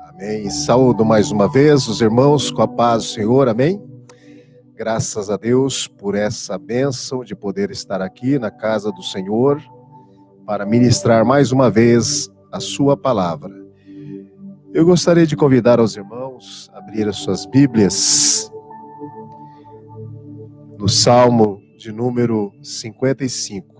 Amém. Saúdo mais uma vez os irmãos com a paz do Senhor, amém? Graças a Deus por essa bênção de poder estar aqui na casa do Senhor para ministrar mais uma vez a sua palavra. Eu gostaria de convidar os irmãos a abrir as suas Bíblias no Salmo de número 55.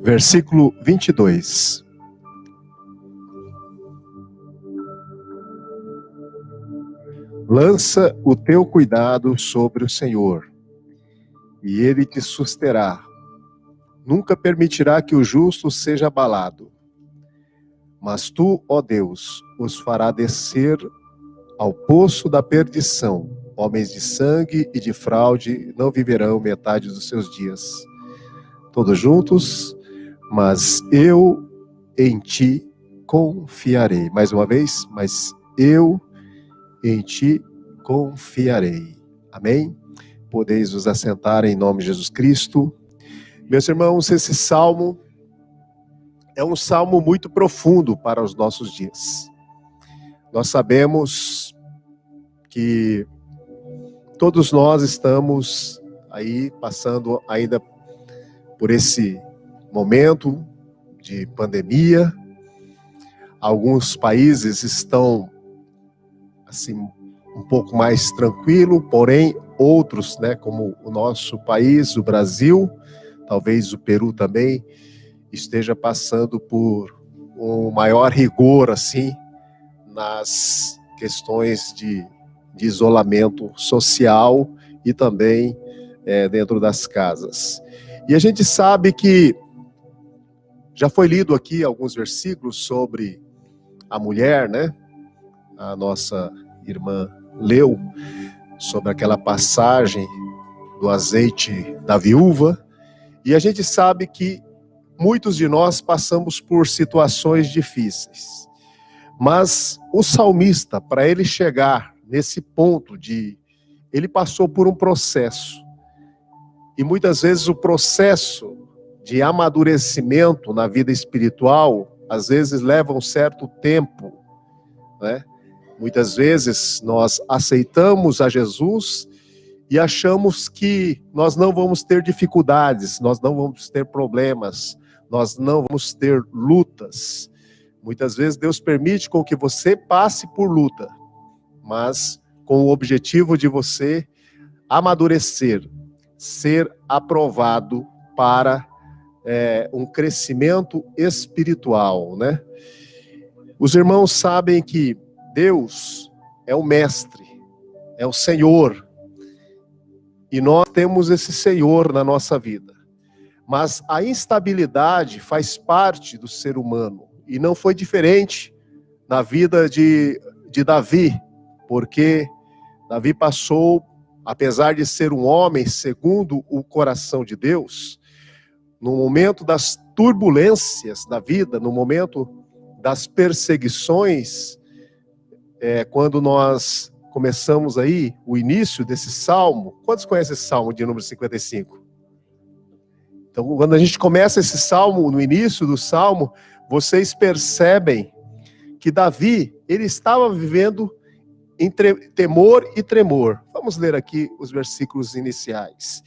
Versículo 22. Lança o teu cuidado sobre o Senhor, e Ele te susterá. Nunca permitirá que o justo seja abalado. Mas tu, ó Deus, os fará descer ao poço da perdição. Homens de sangue e de fraude não viverão metade dos seus dias. Todos juntos, mas eu em ti confiarei. Mais uma vez, mas eu em ti confiarei. Amém? Podeis vos assentar em nome de Jesus Cristo. Meus irmãos, esse salmo é um salmo muito profundo para os nossos dias. Nós sabemos que todos nós estamos aí passando ainda por esse momento de pandemia. Alguns países estão assim um pouco mais tranquilo, porém outros, como o nosso país, o Brasil, talvez o Peru também, esteja passando por um maior rigor assim nas questões de isolamento social e também dentro das casas. E a gente sabe que já foi lido aqui alguns versículos sobre a mulher, A nossa irmã leu sobre aquela passagem do azeite da viúva. E a gente sabe que muitos de nós passamos por situações difíceis. Mas o salmista, para ele chegar nesse ponto ele passou por um processo. E muitas vezes o processo de amadurecimento na vida espiritual, às vezes leva um certo tempo, Muitas vezes nós aceitamos a Jesus e achamos que nós não vamos ter dificuldades, nós não vamos ter problemas, nós não vamos ter lutas. Muitas vezes Deus permite com que você passe por luta, mas com o objetivo de você amadurecer, ser aprovado para um crescimento espiritual, Os irmãos sabem que Deus é o mestre, é o Senhor, e nós temos esse Senhor na nossa vida. Mas a instabilidade faz parte do ser humano, e não foi diferente na vida de Davi, porque Davi passou, apesar de ser um homem segundo o coração de Deus, no momento das turbulências da vida, no momento das perseguições, quando nós começamos aí o início desse salmo. Quantos conhecem esse salmo de número 55? Então, quando a gente começa esse salmo, no início do salmo, vocês percebem que Davi, ele estava vivendo entre temor e tremor. Vamos ler aqui os versículos iniciais.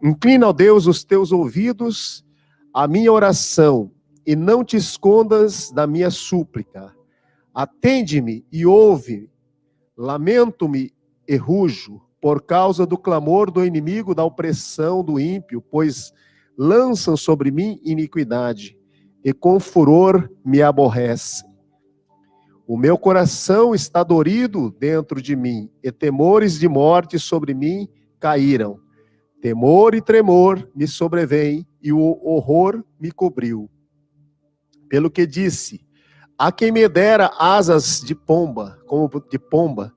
Inclina, ó Deus, os teus ouvidos à minha oração, e não te escondas da minha súplica. Atende-me e ouve, lamento-me e rujo, por causa do clamor do inimigo, da opressão do ímpio, pois lançam sobre mim iniquidade, e com furor me aborrecem. O meu coração está dorido dentro de mim, e temores de morte sobre mim caíram. Temor e tremor me sobrevêm, e o horror me cobriu. Pelo que disse: a quem me dera asas de pomba, como de pomba,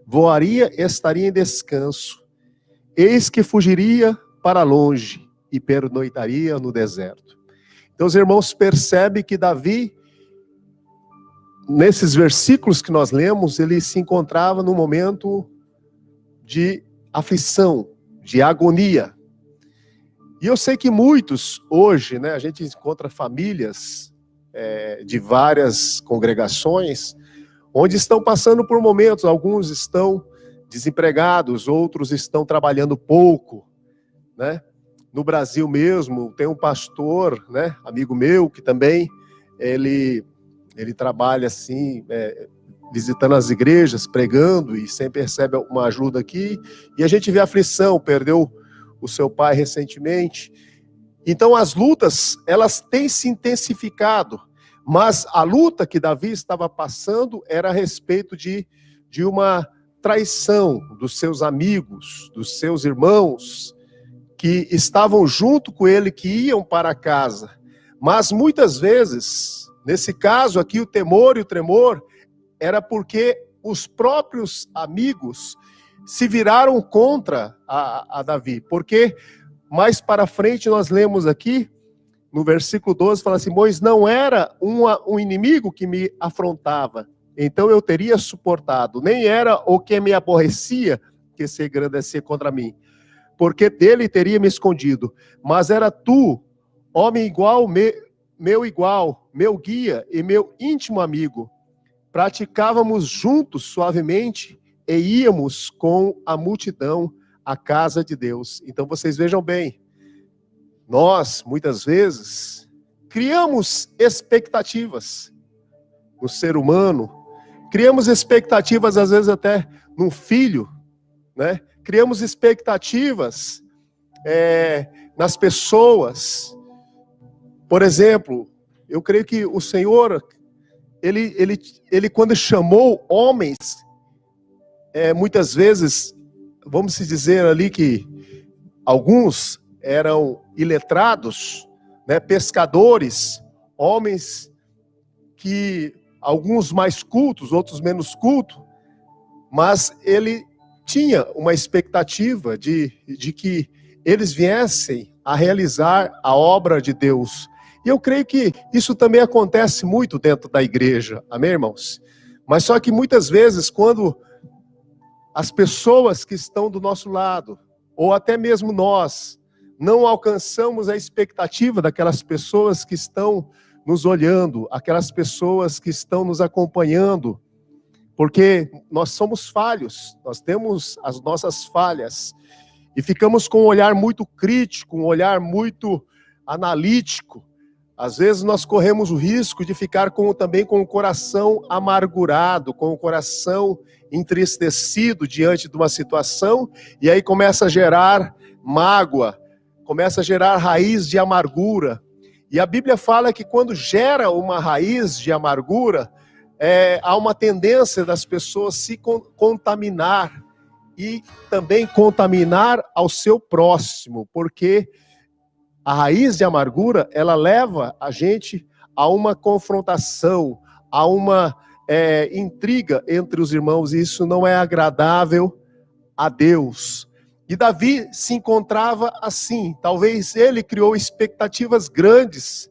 voaria e estaria em descanso. eis que fugiria para longe e pernoitaria no deserto. Então os irmãos percebem que Davi, nesses versículos que nós lemos, ele se encontrava num momento de aflição, de agonia. E eu sei que muitos hoje, né, a gente encontra famílias de várias congregações, onde estão passando por momentos, alguns estão desempregados, outros estão trabalhando pouco, né? No Brasil mesmo, tem um pastor, né, amigo meu, que também, ele trabalha assim, visitando as igrejas, pregando, e sempre recebe uma ajuda aqui, e a gente vê a aflição, perdeu o seu pai recentemente. Então as lutas, elas têm se intensificado, mas a luta que Davi estava passando era a respeito de uma traição dos seus amigos, dos seus irmãos, que estavam junto com ele, que iam para casa. Mas muitas vezes, nesse caso aqui, o temor e o tremor era porque os próprios amigos se viraram contra a Davi. Porque mais para frente nós lemos aqui, no versículo 12, fala assim: pois não era um inimigo que me afrontava, então eu teria suportado, nem era o que me aborrecia que se engrandecia contra mim, porque dele teria me escondido, mas era tu, homem igual, meu igual, meu guia e meu íntimo amigo. Praticávamos juntos suavemente e íamos com a multidão à casa de Deus. Então vocês vejam bem, nós, muitas vezes, criamos expectativas no ser humano, criamos expectativas, às vezes, até num filho, né? Criamos expectativas nas pessoas. Por exemplo, eu creio que o Senhor, ele quando chamou homens, muitas vezes, vamos se dizer ali que alguns eram iletrados, né, pescadores, homens que, alguns mais cultos, outros menos cultos, mas ele tinha uma expectativa de que eles viessem a realizar a obra de Deus. E eu creio que isso também acontece muito dentro da igreja, amém, irmãos? Mas só que muitas vezes, quando as pessoas que estão do nosso lado, ou até mesmo nós, não alcançamos a expectativa daquelas pessoas que estão nos olhando, aquelas pessoas que estão nos acompanhando, porque nós somos falhos, nós temos as nossas falhas, e ficamos com um olhar muito crítico, um olhar muito analítico. Às vezes nós corremos o risco de ficar também com o coração amargurado, com o coração entristecido diante de uma situação, e aí começa a gerar mágoa, começa a gerar raiz de amargura. E a Bíblia fala que quando gera uma raiz de amargura, há uma tendência das pessoas se contaminar e também contaminar ao seu próximo, porque a raiz de amargura, ela leva a gente a uma confrontação, a uma intriga entre os irmãos, e isso não é agradável a Deus. E Davi se encontrava assim, talvez ele criou expectativas grandes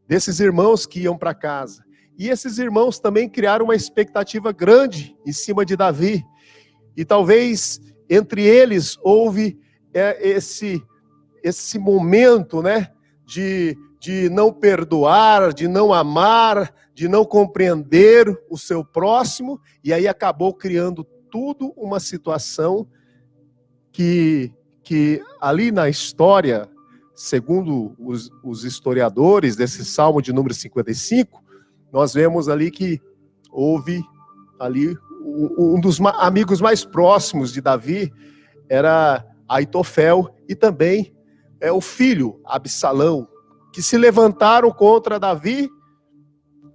desses irmãos que iam para casa. E esses irmãos também criaram uma expectativa grande em cima de Davi. E talvez entre eles houve esse momento, né, de não perdoar, de não amar, de não compreender o seu próximo, e aí acabou criando tudo uma situação que ali na história, segundo os historiadores desse Salmo de número 55, nós vemos ali que houve ali um dos amigos mais próximos de Davi, era Aitofel, e também o filho Absalão, que se levantaram contra Davi,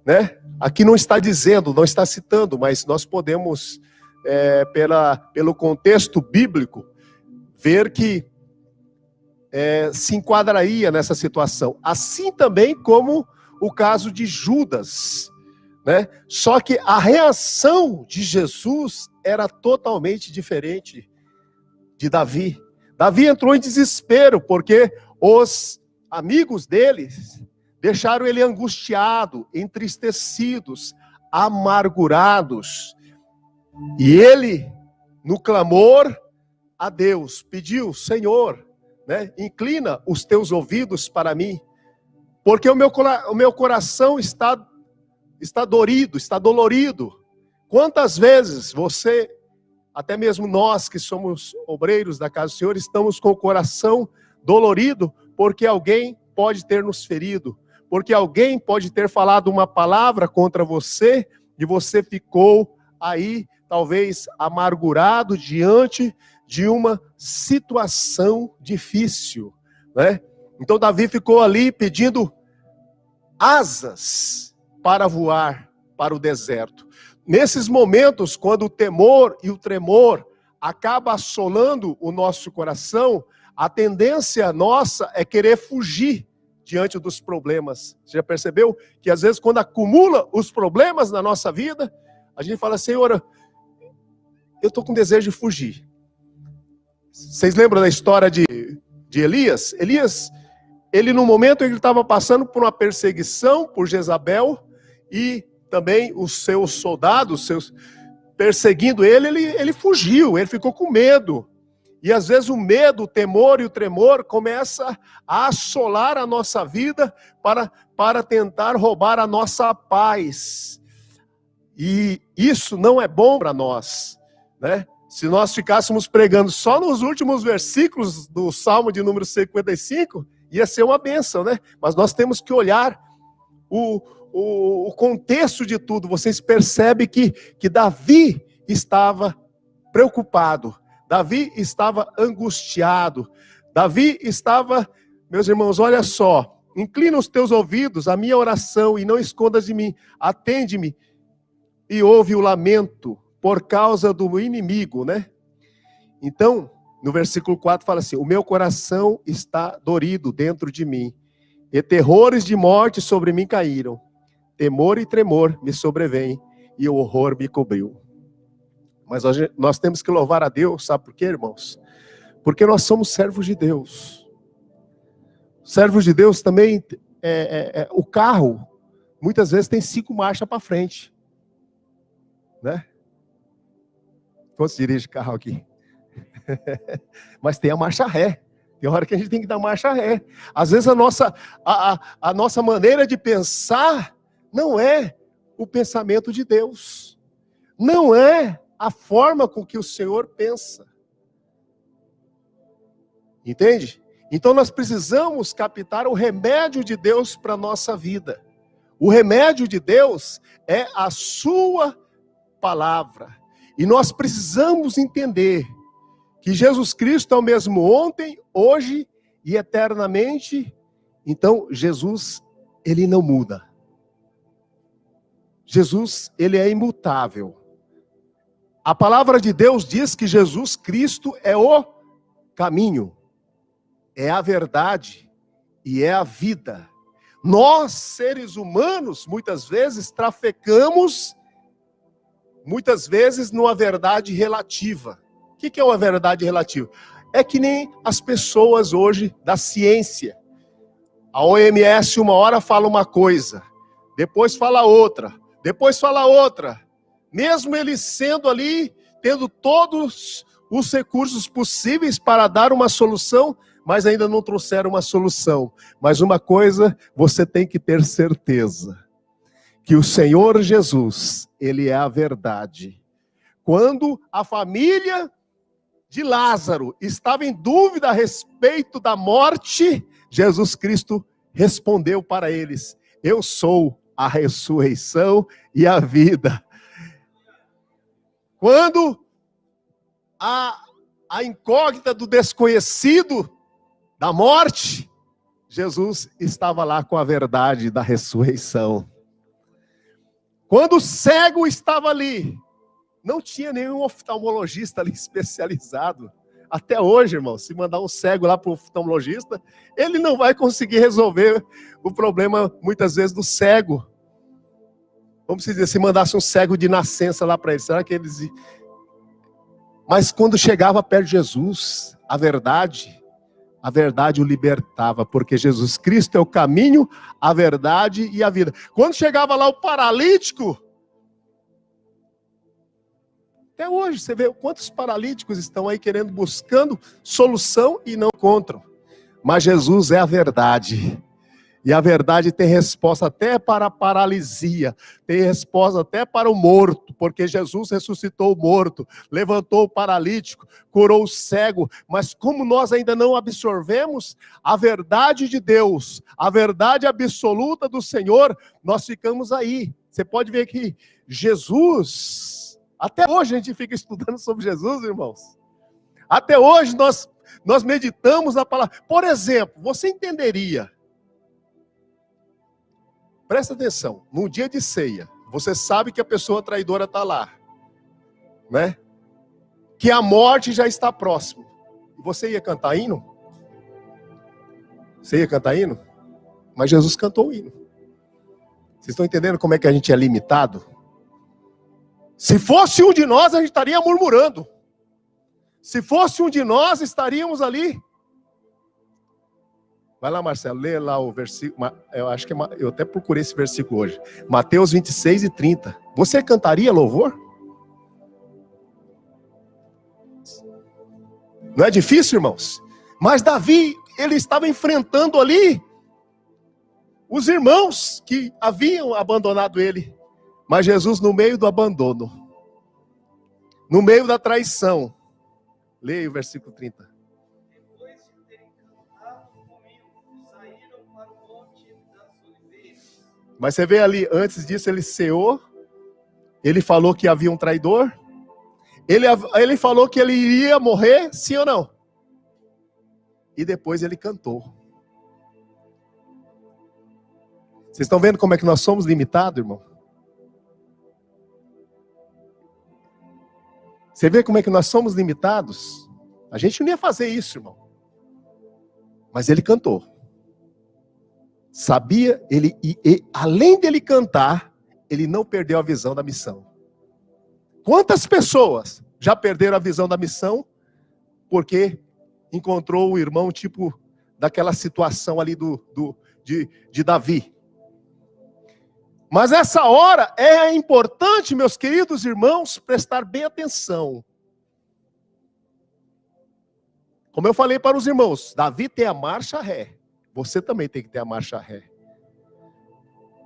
né? Aqui não está dizendo, não está citando, mas nós podemos, pelo contexto bíblico, ver que se enquadraria nessa situação. Assim também como o caso de Judas, né? Só que a reação de Jesus era totalmente diferente de Davi. Davi entrou em desespero, porque os amigos dele deixaram ele angustiado, entristecidos, amargurados. E ele, no clamor a Deus, pediu: Senhor, né, inclina os teus ouvidos para mim, porque o meu coração está dorido, está dolorido. Quantas vezes você, até mesmo nós que somos obreiros da casa do Senhor, estamos com o coração dolorido porque alguém pode ter nos ferido, porque alguém pode ter falado uma palavra contra você e você ficou aí, talvez amargurado diante de uma situação difícil, né? Então Davi ficou ali pedindo asas para voar para o deserto. Nesses momentos, quando o temor e o tremor acaba assolando o nosso coração, a tendência nossa é querer fugir diante dos problemas. Você já percebeu que às vezes quando acumula os problemas na nossa vida, a gente fala: Senhor, eu estou com desejo de fugir. Vocês lembram da história de Elias? Elias, ele no momento em que ele estava passando por uma perseguição por Jezabel, e também os seus soldados, perseguindo ele fugiu, ele ficou com medo. E às vezes o medo, o temor e o tremor começa a assolar a nossa vida para tentar roubar a nossa paz. E isso não é bom para nós, né? Se nós ficássemos pregando só nos últimos versículos do Salmo de número 55, ia ser uma bênção, né? Mas nós temos que olhar o contexto de tudo. Vocês percebem que Davi estava preocupado, Davi estava angustiado, Davi estava, meus irmãos, olha só, inclina os teus ouvidos à minha oração e não escondas de mim, atende-me e ouve o lamento por causa do inimigo, né? Então, no versículo 4 fala assim: o meu coração está dorido dentro de mim, e terrores de morte sobre mim caíram. Temor e tremor me sobrevêm, e o horror me cobriu. Mas nós temos que louvar a Deus, sabe por quê, irmãos? Porque nós somos servos de Deus. Servos de Deus também, o carro, muitas vezes tem 5 marchas para frente. Né? Quantos dirige carro aqui? Mas tem a marcha ré. Tem hora que a gente tem que dar marcha ré. Às vezes a nossa maneira de pensar não é o pensamento de Deus. Não é a forma com que o Senhor pensa. Entende? Então nós precisamos captar o remédio de Deus para a nossa vida. O remédio de Deus é a sua palavra. E nós precisamos entender que Jesus Cristo é o mesmo ontem, hoje e eternamente. Então Jesus, ele não muda. Jesus, ele é imutável. A palavra de Deus diz que Jesus Cristo é o caminho, é a verdade e é a vida. Nós, seres humanos, muitas vezes trafegamos, muitas vezes numa verdade relativa. O que é uma verdade relativa? É que nem as pessoas hoje da ciência. A OMS uma hora fala uma coisa, depois fala outra, depois fala outra. Mesmo eles sendo ali, tendo todos os recursos possíveis para dar uma solução, mas ainda não trouxeram uma solução. Mas uma coisa você tem que ter certeza, que o Senhor Jesus, ele é a verdade. Quando a família de Lázaro estava em dúvida a respeito da morte, Jesus Cristo respondeu para eles: eu sou a ressurreição e a vida. Quando a incógnita do desconhecido, da morte, Jesus estava lá com a verdade da ressurreição. Quando o cego estava ali, não tinha nenhum oftalmologista ali especializado. Até hoje, irmão, se mandar um cego lá para o oftalmologista, ele não vai conseguir resolver o problema, muitas vezes, do cego. Vamos dizer, se mandasse um cego de nascença lá para ele, será que eles... Mas quando chegava perto de Jesus, a verdade o libertava, porque Jesus Cristo é o caminho, a verdade e a vida. Quando chegava lá o paralítico, até hoje você vê quantos paralíticos estão aí buscando solução e não encontram. Mas Jesus é a verdade. E a verdade tem resposta até para a paralisia, tem resposta até para o morto, porque Jesus ressuscitou o morto, levantou o paralítico, curou o cego, mas como nós ainda não absorvemos a verdade de Deus, a verdade absoluta do Senhor, nós ficamos aí. Você pode ver que Jesus, até hoje a gente fica estudando sobre Jesus, irmãos. Até hoje nós meditamos na palavra. Por exemplo, você entenderia... Presta atenção, no dia de ceia, você sabe que a pessoa traidora está lá, né? Que a morte já está próxima. Você ia cantar hino? Você ia cantar hino? Mas Jesus cantou o hino. Vocês estão entendendo como é que a gente é limitado? Se fosse um de nós, a gente estaria murmurando. Se fosse um de nós, estaríamos ali. Vai lá, Marcelo, lê lá o versículo. Eu acho que eu até procurei esse versículo hoje. Mateus 26 e 30. Você cantaria louvor? Não é difícil, irmãos? Mas Davi, ele estava enfrentando ali os irmãos que haviam abandonado ele. Mas Jesus, no meio do abandono, no meio da traição, leia o versículo 30. Mas você vê ali, antes disso ele ceou, ele falou que havia um traidor, ele falou que ele iria morrer, sim ou não? E depois ele cantou. Vocês estão vendo como é que nós somos limitados, irmão? Você vê como é que nós somos limitados? A gente não ia fazer isso, irmão. Mas ele cantou. Sabia, e além dele cantar, ele não perdeu a visão da missão. Quantas pessoas já perderam a visão da missão porque encontrou o irmão tipo daquela situação ali de Davi? Mas essa hora é importante, meus queridos irmãos, prestar bem atenção. Como eu falei para os irmãos, Davi tem a marcha ré. Você também tem que ter a marcha ré.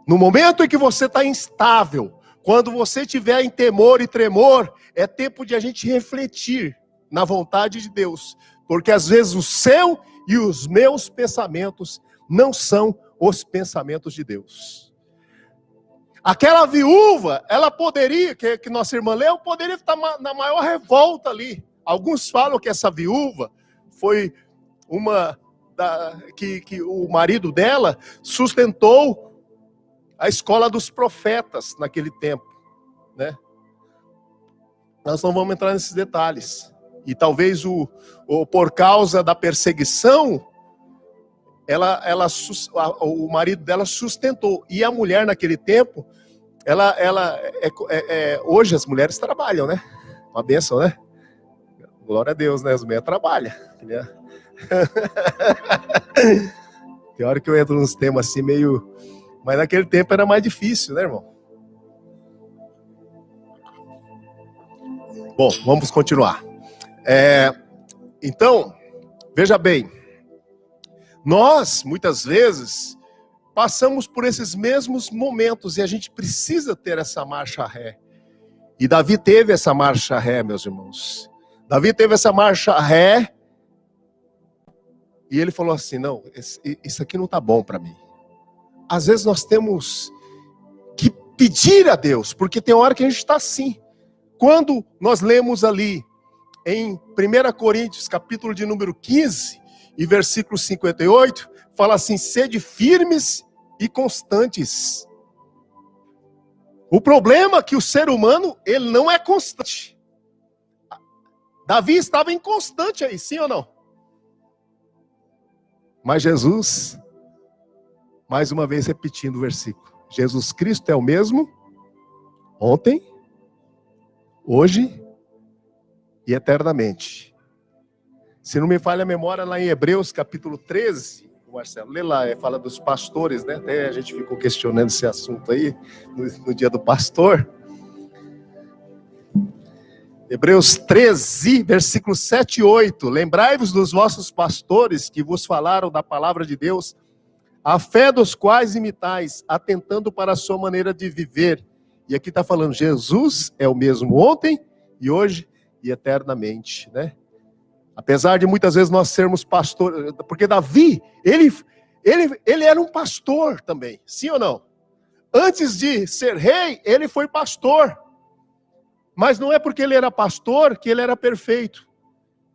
No momento em que você está instável, quando você estiver em temor e tremor, é tempo de a gente refletir na vontade de Deus. Porque às vezes o seu e os meus pensamentos não são os pensamentos de Deus. Aquela viúva, ela poderia, que nossa irmã leu, poderia estar na maior revolta ali. Alguns falam que essa viúva foi uma... que o marido dela sustentou a escola dos profetas naquele tempo, né? Nós não vamos entrar nesses detalhes. E talvez por causa da perseguição, o marido dela sustentou. E a mulher naquele tempo, hoje as mulheres trabalham, né? Uma bênção, né? Glória a Deus, né? As mulheres trabalham, né? Tem hora que eu entro nos temas assim meio... Mas naquele tempo era mais difícil, né, irmão? Bom, vamos continuar. Então, veja bem. Nós, muitas vezes, passamos por esses mesmos momentos e a gente precisa ter essa marcha ré. E Davi teve essa marcha ré, meus irmãos. Davi teve essa marcha ré. E ele falou assim, não, isso aqui não está bom para mim. Às vezes nós temos que pedir a Deus, porque tem hora que a gente está assim. Quando nós lemos ali, em 1 Coríntios, capítulo de número 15, e versículo 58, fala assim, sede firmes e constantes. O problema é que o ser humano, ele não é constante. Davi estava inconstante aí, sim ou não? Mas Jesus, mais uma vez repetindo o versículo, Jesus Cristo é o mesmo ontem, hoje e eternamente. Se não me falha a memória, lá em Hebreus, capítulo 13, Marcelo, lê lá, fala dos pastores, né? Até a gente ficou questionando esse assunto aí, no dia do pastor. Hebreus 13, versículos 7 e 8. Lembrai-vos dos vossos pastores que vos falaram da palavra de Deus, a fé dos quais imitais, atentando para a sua maneira de viver. E aqui está falando, Jesus é o mesmo ontem e hoje e eternamente, né? Apesar de muitas vezes nós sermos pastores, porque Davi, ele era um pastor também, sim ou não? Antes de ser rei, ele foi pastor. Mas não é porque ele era pastor que ele era perfeito.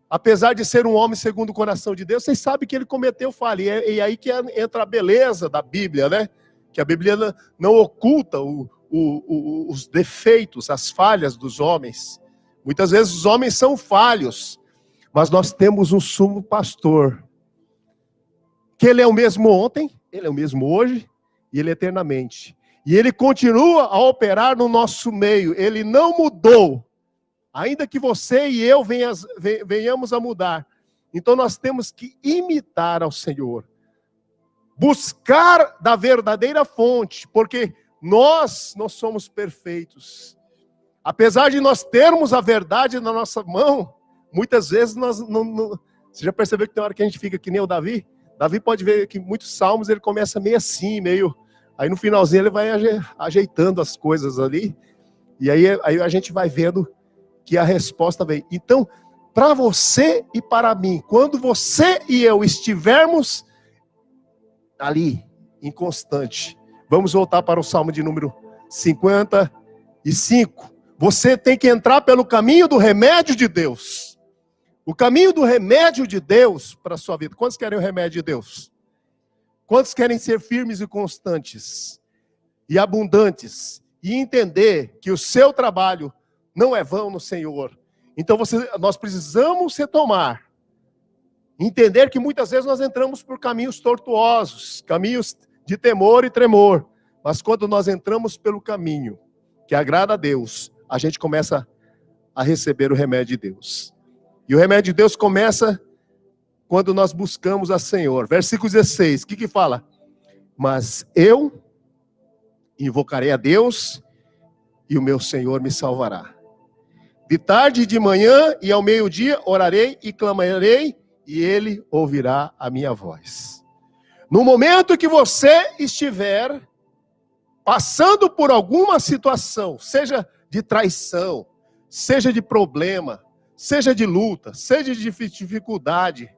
Apesar de ser um homem segundo o coração de Deus, vocês sabem que ele cometeu falha. E aí que entra a beleza da Bíblia, né? Que a Bíblia não oculta os defeitos, as falhas dos homens. Muitas vezes os homens são falhos, mas nós temos um sumo pastor, que ele é o mesmo ontem, ele é o mesmo hoje, e ele é eternamente. E ele continua a operar no nosso meio, ele não mudou, ainda que você e eu venhamos a mudar. Então nós temos que imitar ao Senhor, buscar da verdadeira fonte, porque nós não somos perfeitos. Apesar de nós termos a verdade na nossa mão, muitas vezes nós não... Você já percebeu que tem hora que a gente fica que nem o Davi? Davi pode ver que muitos salmos ele começa meio assim, meio... Aí no finalzinho ele vai ajeitando as coisas ali. E aí a gente vai vendo que a resposta vem. Então, para você e para mim, quando você e eu estivermos ali, inconstante, vamos voltar para o Salmo de número 55. Você tem que entrar pelo caminho do remédio de Deus. O caminho do remédio de Deus para a sua vida. Quantos querem o remédio de Deus? Quantos querem ser firmes e constantes e abundantes e entender que o seu trabalho não é vão no Senhor? Então nós precisamos retomar, entender que muitas vezes nós entramos por caminhos tortuosos, caminhos de temor e tremor, mas quando nós entramos pelo caminho que agrada a Deus, a gente começa a receber o remédio de Deus. E o remédio de Deus começa quando nós buscamos a Senhor. Versículo 16, o que fala? Mas eu invocarei a Deus e o meu Senhor me salvará. De tarde e de manhã e ao meio-dia orarei e clamarei e Ele ouvirá a minha voz. No momento que você estiver passando por alguma situação, seja de traição, seja de problema, seja de luta, seja de dificuldade,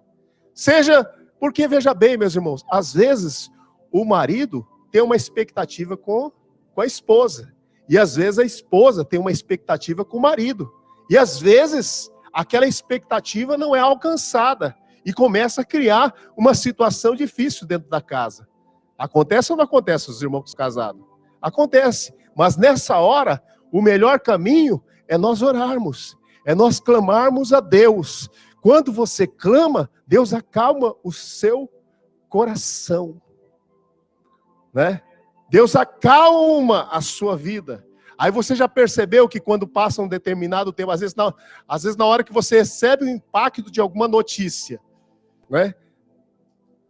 seja, porque veja bem, meus irmãos, às vezes o marido tem uma expectativa com a esposa, e às vezes a esposa tem uma expectativa com o marido, e às vezes aquela expectativa não é alcançada, e começa a criar uma situação difícil dentro da casa. Acontece ou não acontece, os irmãos casados? Acontece, mas nessa hora, o melhor caminho é nós orarmos, é nós clamarmos a Deus. Quando você clama, Deus acalma o seu coração, né? Deus acalma a sua vida. Aí você já percebeu que quando passa um determinado tempo, às vezes na hora que você recebe o impacto de alguma notícia, né?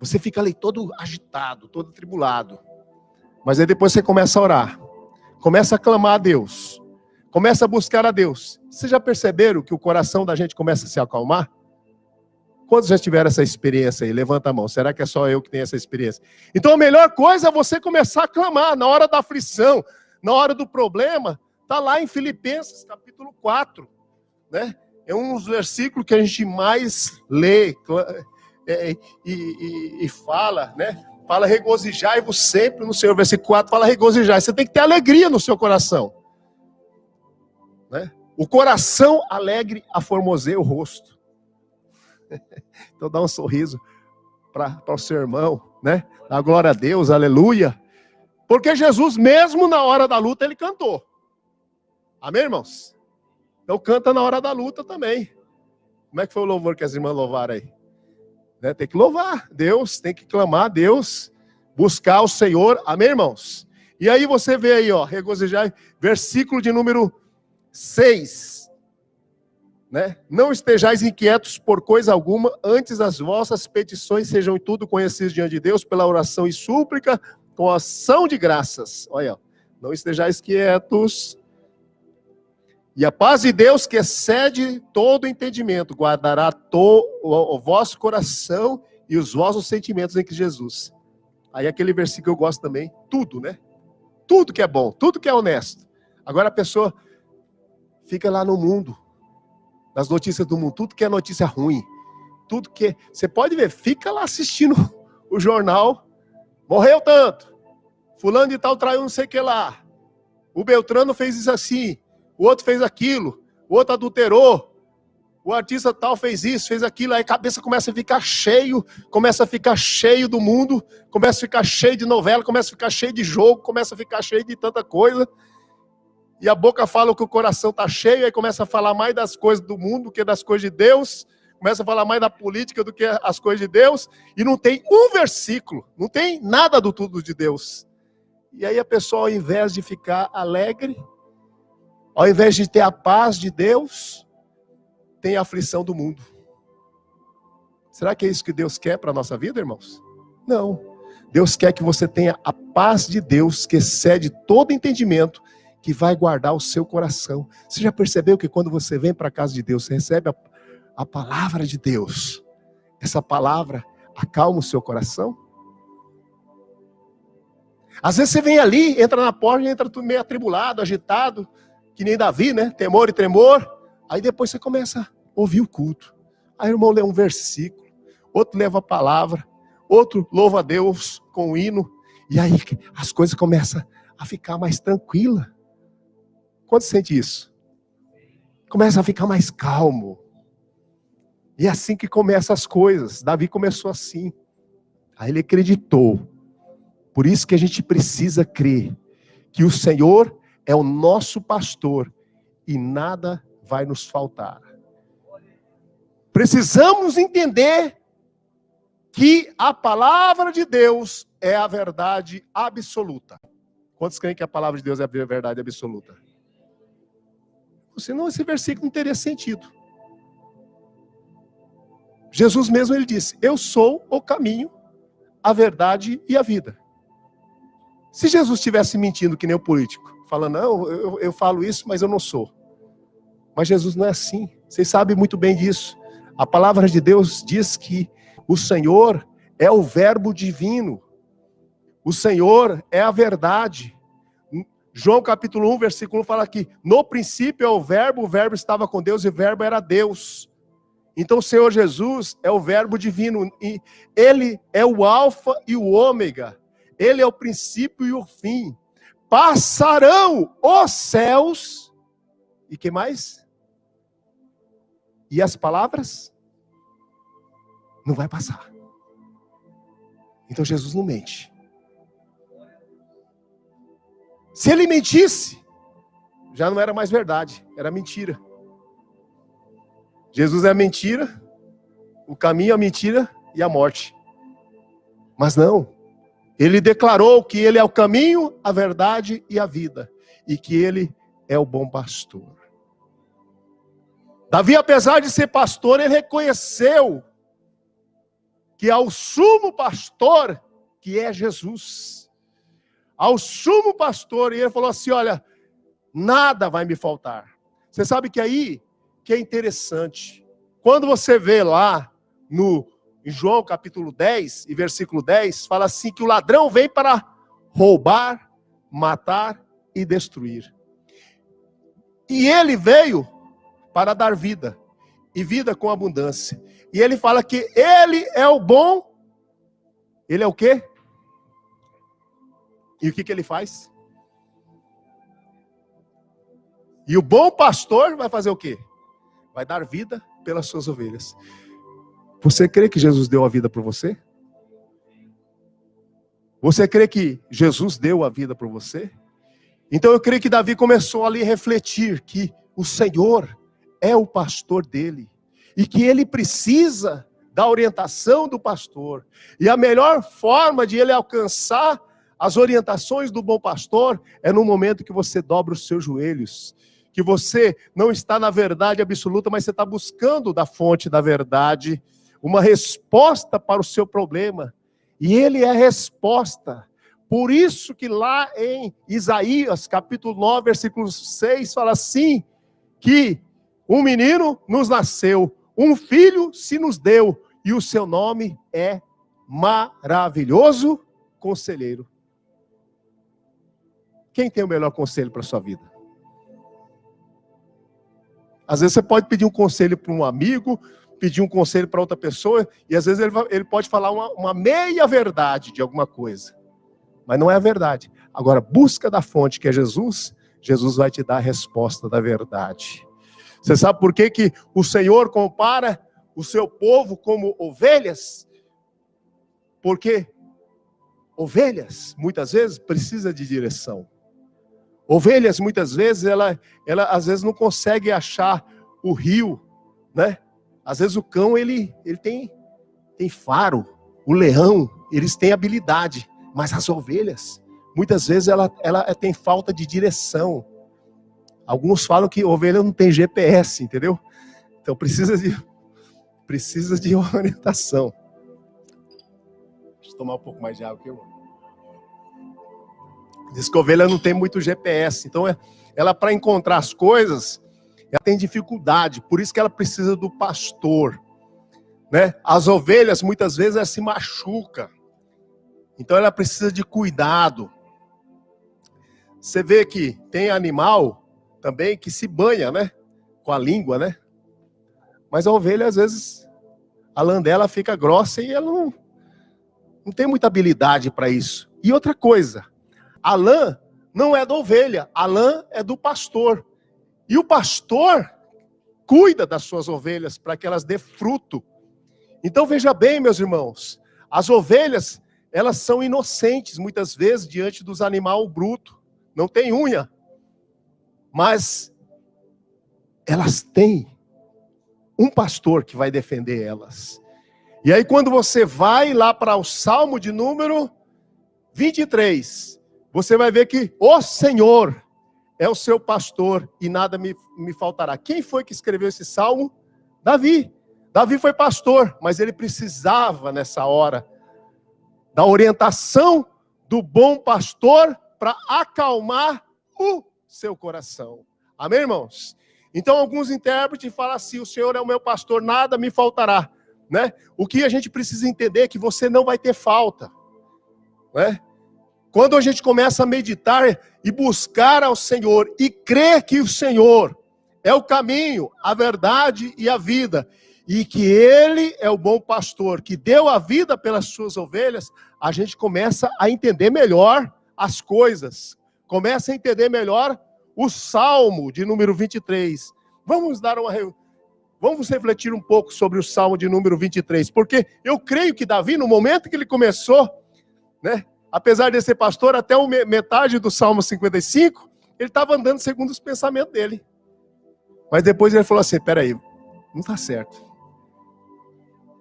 Você fica ali todo agitado, todo atribulado. Mas aí depois você começa a orar, começa a clamar a Deus, começa a buscar a Deus. Vocês já perceberam que o coração da gente começa a se acalmar? Quantos já tiveram essa experiência aí? Levanta a mão. Será que é só eu que tenho essa experiência? Então a melhor coisa é você começar a clamar na hora da aflição, na hora do problema. Está lá em Filipenses, capítulo 4. Né? É um dos versículos que a gente mais lê e fala, né? Fala, regozijai-vos sempre no Senhor. Versículo 4 fala regozijai. Você tem que ter alegria no seu coração. Né? O coração alegre aformoseia o rosto. Então dá um sorriso para o seu irmão, né? Dá glória a Deus, aleluia. Porque Jesus, mesmo na hora da luta, ele cantou. Amém, irmãos? Então canta na hora da luta também. Como é que foi o louvor que as irmãs louvaram aí? Né? Tem que louvar Deus, tem que clamar a Deus, buscar o Senhor. Amém, irmãos? E aí você vê aí, ó, regozijar, versículo de número 6. né? Não estejais inquietos por coisa alguma, antes as vossas petições sejam em tudo conhecidas diante de Deus, pela oração e súplica, com ação de graças. Olha, não estejais quietos. E a paz de Deus, que excede todo entendimento, guardará o vosso coração e os vossos sentimentos em Cristo Jesus. Aí aquele versículo que eu gosto também, tudo, né? Tudo que é bom, tudo que é honesto. Agora a pessoa fica lá no mundo, nas notícias do mundo, tudo que é notícia ruim, tudo que... Você pode ver, fica lá assistindo o jornal, morreu tanto, fulano de tal traiu não sei o que lá, o Beltrano fez isso assim, o outro fez aquilo, o outro adulterou, o artista tal fez isso, fez aquilo, aí a cabeça começa a ficar cheio do mundo, começa a ficar cheio de novela, começa a ficar cheio de jogo, começa a ficar cheio de tanta coisa, e a boca fala que o coração está cheio, aí começa a falar mais das coisas do mundo do que das coisas de Deus, começa a falar mais da política do que as coisas de Deus, e não tem um versículo, não tem nada do tudo de Deus. E aí a pessoa, ao invés de ficar alegre, ao invés de ter a paz de Deus, tem a aflição do mundo. Será que é isso que Deus quer para a nossa vida, irmãos? Não. Deus quer que você tenha a paz de Deus, que excede todo entendimento, que vai guardar o seu coração. Você já percebeu que quando você vem para a casa de Deus, você recebe a palavra de Deus? Essa palavra acalma o seu coração? Às vezes você vem ali, entra na porta e entra tudo meio atribulado, agitado, que nem Davi, né? Temor e tremor. Aí depois você começa a ouvir o culto. Aí o irmão lê um versículo, outro leva a palavra, outro louva a Deus com o hino. E aí as coisas começam a ficar mais tranquilas. Quando sente isso? Começa a ficar mais calmo. E é assim que começam as coisas. Davi começou assim. Aí ele acreditou. Por isso que a gente precisa crer que o Senhor é o nosso pastor e nada vai nos faltar. Precisamos entender que a palavra de Deus é a verdade absoluta. Quantos creem que a palavra de Deus é a verdade absoluta? Senão esse versículo não teria sentido. Jesus mesmo ele disse: eu sou o caminho, a verdade e a vida. Se Jesus estivesse mentindo que nem o político, falando, não, eu falo isso, mas eu não sou. Mas Jesus não é assim. Vocês sabem muito bem disso. A palavra de Deus diz que o Senhor é o verbo divino. O Senhor é a verdade. João capítulo 1, versículo 1 fala que no princípio é o verbo estava com Deus e o verbo era Deus. Então o Senhor Jesus é o verbo divino. E Ele é o alfa e o ômega. Ele é o princípio e o fim. Passarão os céus. E que mais? E as palavras? Não vai passar. Então Jesus não mente. Se ele mentisse, já não era mais verdade, era mentira. Jesus é a mentira, o caminho, a mentira e a morte. Mas não. Ele declarou que ele é o caminho, a verdade e a vida. E que ele é o bom pastor. Davi, apesar de ser pastor, ele reconheceu que ao sumo pastor, que é Jesus. Ao sumo pastor, e ele falou assim, olha, nada vai me faltar. Você sabe que aí, que é interessante, quando você vê lá, em João capítulo 10, e versículo 10, fala assim, que o ladrão vem para roubar, matar e destruir. E ele veio para dar vida, e vida com abundância. E ele fala que ele é o bom, ele é o quê? E o que ele faz? E o bom pastor vai fazer o quê? Vai dar vida pelas suas ovelhas. Você crê que Jesus deu a vida por você? Você crê que Jesus deu a vida por você? Então eu creio que Davi começou ali a refletir que o Senhor é o pastor dele. E que ele precisa da orientação do pastor. E a melhor forma de ele alcançar as orientações do bom pastor é no momento que você dobra os seus joelhos, que você não está na verdade absoluta, mas você está buscando da fonte da verdade uma resposta para o seu problema. E ele é a resposta. Por isso que lá em Isaías, capítulo 9, versículo 6, fala assim, que um menino nos nasceu, um filho se nos deu, e o seu nome é Maravilhoso Conselheiro. Quem tem o melhor conselho para a sua vida? Às vezes você pode pedir um conselho para um amigo, pedir um conselho para outra pessoa, e às vezes ele pode falar uma meia verdade de alguma coisa. Mas não é a verdade. Agora, busca da fonte, que é Jesus, Jesus vai te dar a resposta da verdade. Você sabe por que que o Senhor compara o seu povo como ovelhas? Porque ovelhas, muitas vezes, precisam de direção. Ovelhas, muitas vezes, ela às vezes não consegue achar o rio, né? Às vezes o cão, ele tem faro. O leão, eles têm habilidade. Mas as ovelhas, muitas vezes, ela tem falta de direção. Alguns falam que ovelha não tem GPS, entendeu? Então precisa de orientação. Deixa eu tomar um pouco mais de água aqui, irmão. Diz que a ovelha não tem muito GPS. Então, ela para encontrar as coisas, ela tem dificuldade. Por isso que ela precisa do pastor, né? As ovelhas, muitas vezes, elas se machucam. Então, ela precisa de cuidado. Você vê que tem animal também que se banha, né? Com a língua, né? Mas a ovelha, às vezes, a lã dela fica grossa e ela não tem muita habilidade para isso. E outra coisa, a lã não é da ovelha, a lã é do pastor. E o pastor cuida das suas ovelhas para que elas dê fruto. Então veja bem, meus irmãos, as ovelhas, elas são inocentes muitas vezes diante dos animais brutos. Não tem unha, mas elas têm um pastor que vai defender elas. E aí quando você vai lá para o Salmo de número 23, você vai ver que o Senhor é o seu pastor e nada me faltará. Quem foi que escreveu esse salmo? Davi. Davi foi pastor, mas ele precisava nessa hora da orientação do bom pastor para acalmar o seu coração. Amém, irmãos? Então alguns intérpretes falam assim, o Senhor é o meu pastor, nada me faltará. Né? O que a gente precisa entender é que você não vai ter falta. Né? Quando a gente começa a meditar e buscar ao Senhor e crer que o Senhor é o caminho, a verdade e a vida, e que Ele é o bom pastor, que deu a vida pelas suas ovelhas, a gente começa a entender melhor as coisas, começa a entender melhor o Salmo de número 23. Vamos refletir um pouco sobre o Salmo de número 23, porque eu creio que Davi, no momento que ele começou, né, apesar de ser pastor, até metade do Salmo 55, ele estava andando segundo os pensamentos dele. Mas depois ele falou assim, peraí, não está certo.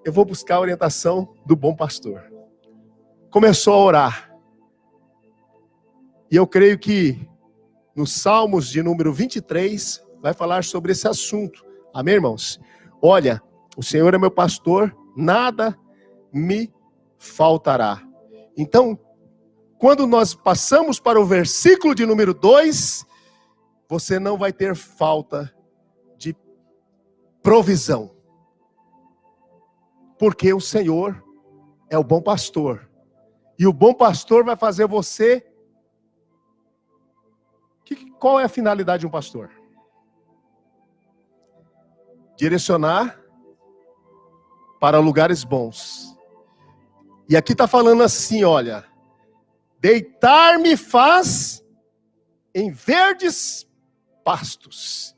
Eu vou buscar a orientação do bom pastor. Começou a orar. E eu creio que nos Salmos de número 23, vai falar sobre esse assunto. Amém, irmãos? Olha, o Senhor é meu pastor, nada me faltará. Então, quando nós passamos para o versículo de número 2, você não vai ter falta de provisão. Porque o Senhor é o bom pastor. E o bom pastor vai fazer você... Qual é a finalidade de um pastor? Direcionar para lugares bons. E aqui está falando assim, olha... Deitar-me faz em verdes pastos.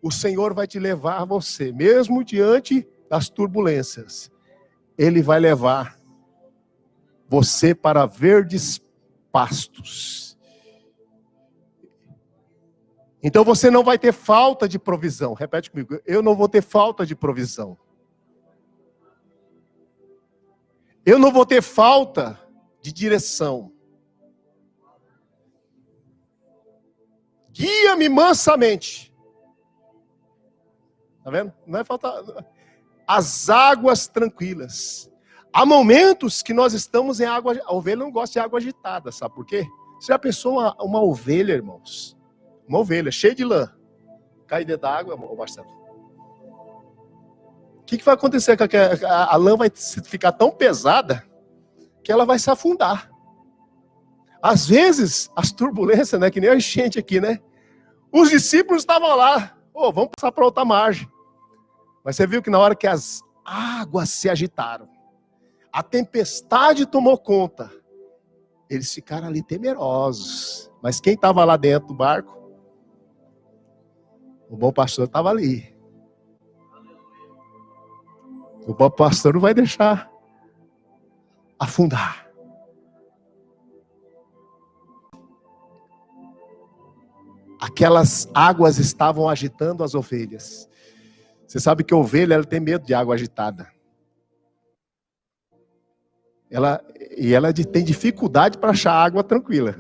O Senhor vai te levar a você, mesmo diante das turbulências. Ele vai levar você para verdes pastos. Então você não vai ter falta de provisão. Repete comigo, eu não vou ter falta de provisão. Eu não vou ter falta de direção. Guia-me mansamente Tá vendo? Não vai faltar. As águas tranquilas. Há momentos que nós estamos em água. A ovelha não gosta de água agitada, sabe por quê? Você já pensou uma ovelha, irmãos? Uma ovelha cheia de lã. Cai dentro da água, Marcelo. O que vai acontecer? A lã vai ficar tão pesada que ela vai se afundar. Às vezes, as turbulências, né, que nem a enchente aqui, né? Os discípulos estavam lá. Vamos passar para outra margem. Mas você viu que na hora que as águas se agitaram, a tempestade tomou conta, eles ficaram ali temerosos. Mas quem estava lá dentro do barco? O bom pastor estava ali. O bom pastor não vai deixar afundar. Aquelas águas estavam agitando as ovelhas. Você sabe que a ovelha ela tem medo de água agitada. Ela tem dificuldade para achar água tranquila.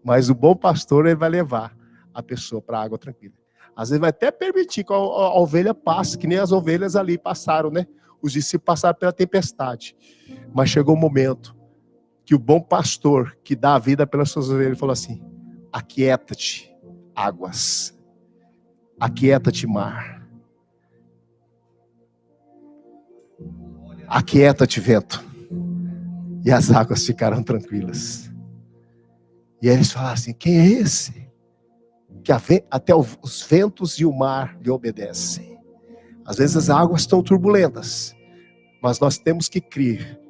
Mas o bom pastor ele vai levar a pessoa para a água tranquila. Às vezes vai até permitir que a ovelha passe, que nem as ovelhas ali passaram, né? Os discípulos passaram pela tempestade. Mas chegou o momento que o bom pastor, que dá a vida pelas suas ovelhas, falou assim: aquieta-te, águas. Aquieta-te, mar. Aquieta-te, vento. E as águas ficaram tranquilas. E aí eles falaram assim: quem é esse? Que até os ventos e o mar lhe obedecem. Às vezes as águas estão turbulentas, mas nós temos que crer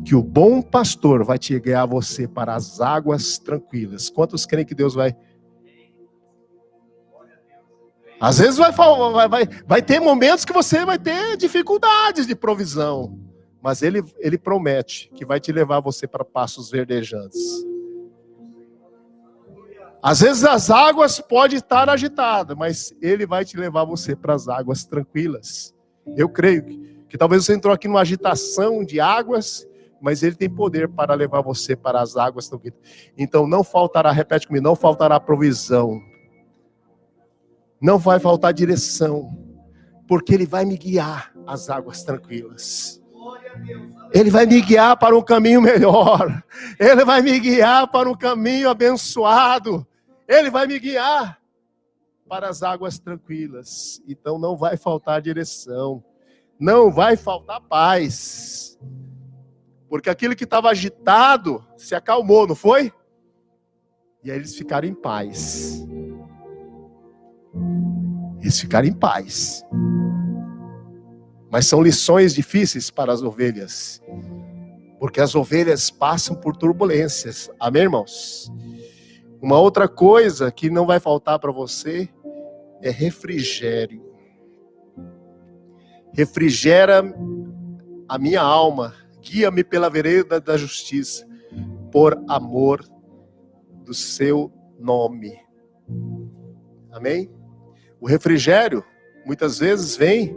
que o bom pastor vai te guiar você para as águas tranquilas. Quantos creem que Deus vai? Às vezes vai ter momentos que você vai ter dificuldades de provisão, mas ele promete que vai te levar você para pastos verdejantes. Às vezes as águas podem estar agitadas, mas ele vai te levar você para as águas tranquilas. Eu creio que talvez você entrou aqui numa agitação de águas, mas ele tem poder para levar você para as águas tranquilas. Então não faltará, repete comigo, não faltará provisão. Não vai faltar direção, porque ele vai me guiar às águas tranquilas. Ele vai me guiar para um caminho melhor. Ele vai me guiar para um caminho abençoado. Ele vai me guiar para as águas tranquilas. Então não vai faltar direção. Não vai faltar paz. Porque aquilo que estava agitado se acalmou, não foi? E aí eles ficaram em paz. Eles ficaram em paz. Mas são lições difíceis para as ovelhas. Porque as ovelhas passam por turbulências. Amém, irmãos? Uma outra coisa que não vai faltar para você é refrigério. Refrigera a minha alma. Guia-me pela vereda da justiça. Por amor do seu nome. Amém? O refrigério, muitas vezes, vem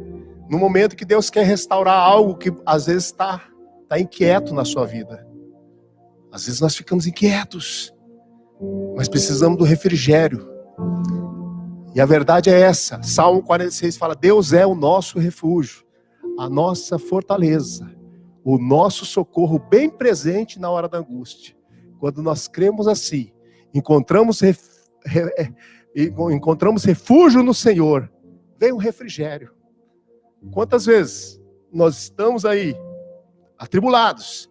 no momento que Deus quer restaurar algo que às vezes está inquieto na sua vida. Às vezes nós ficamos inquietos, mas precisamos do refrigério. E a verdade é essa. Salmo 46 fala: Deus é o nosso refúgio, a nossa fortaleza, o nosso socorro bem presente na hora da angústia. Quando nós cremos assim, encontramos refúgio no Senhor, vem um refrigério. Quantas vezes nós estamos aí atribulados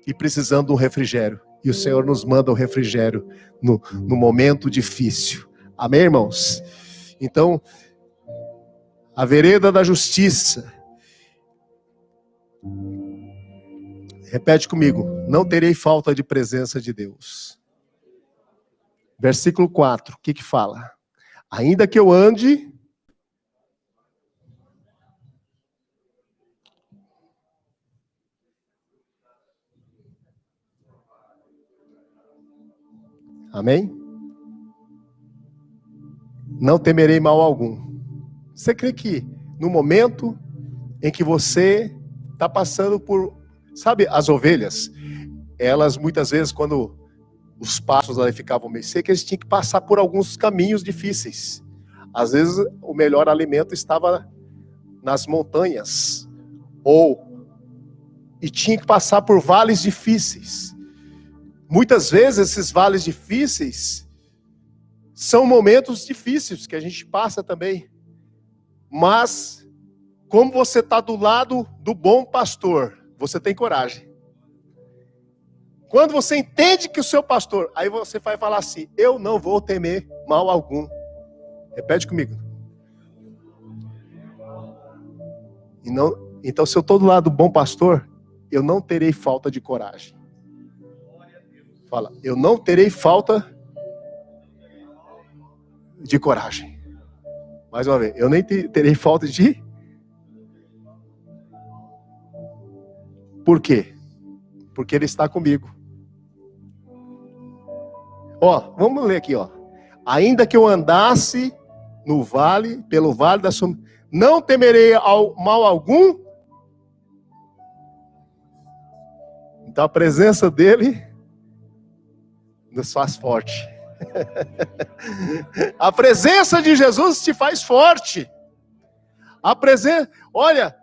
e precisando de um refrigério, e o Senhor nos manda o refrigério no momento difícil. Amém, irmãos? Então, a vereda da justiça. Repete comigo: não terei falta de presença de Deus. Versículo 4, o que fala? Ainda que eu ande... Amém? Não temerei mal algum. Você crê que no momento em que você está passando por... Sabe, as ovelhas, elas muitas vezes, quando os pastos ali ficavam meio secos, eles tinham que passar por alguns caminhos difíceis. Às vezes o melhor alimento estava nas montanhas, e tinha que passar por vales difíceis. Muitas vezes esses vales difíceis são momentos difíceis que a gente passa também. Mas, como você está do lado do bom pastor, você tem coragem. Quando você entende que o seu pastor, aí você vai falar assim: eu não vou temer mal algum. Repete comigo. Então, se eu estou do lado do bom pastor, eu não terei falta de coragem. Fala, eu não terei falta de coragem. Mais uma vez, eu nem terei falta de... Por quê? Porque Ele está comigo. Vamos ler aqui, Ainda que eu andasse pelo vale da sombra, não temerei mal algum. Então a presença dele nos faz forte. A presença de Jesus te faz forte. Olha,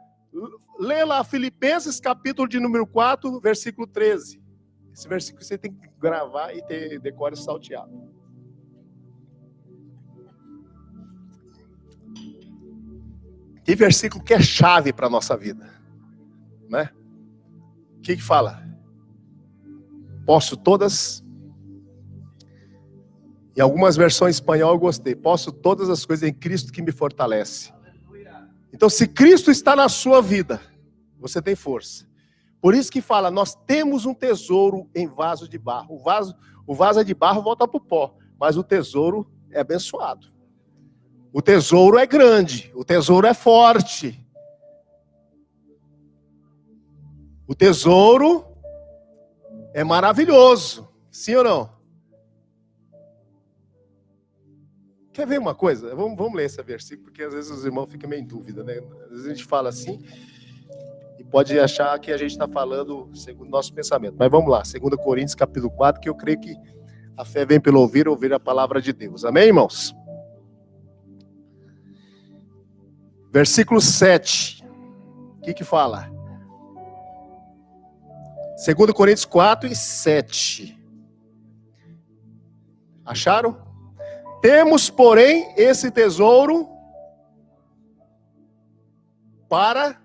lê lá Filipenses capítulo de número 4, versículo 13. Esse versículo você tem que gravar e ter decora salteado. Que versículo que é chave para a nossa vida, né? O que fala? Posso todas... Em algumas versões em espanhol eu gostei. Posso todas as coisas em Cristo que me fortalece. Então, se Cristo está na sua vida, você tem força. Por isso que fala, nós temos um tesouro em vaso de barro. O vaso é de barro, volta para o pó. Mas o tesouro é abençoado. O tesouro é grande. O tesouro é forte. O tesouro é maravilhoso. Sim ou não? Quer ver uma coisa? Vamos ler esse versículo, porque às vezes os irmãos ficam meio em dúvida, né? Às vezes a gente fala assim e pode achar que a gente está falando segundo o nosso pensamento. Mas vamos lá, 2 Coríntios capítulo 4, que eu creio que a fé vem pelo ouvir a palavra de Deus. Amém, irmãos? Versículo 7. O que fala? 2 Coríntios 4 e 7. Acharam? Temos, porém, esse tesouro para...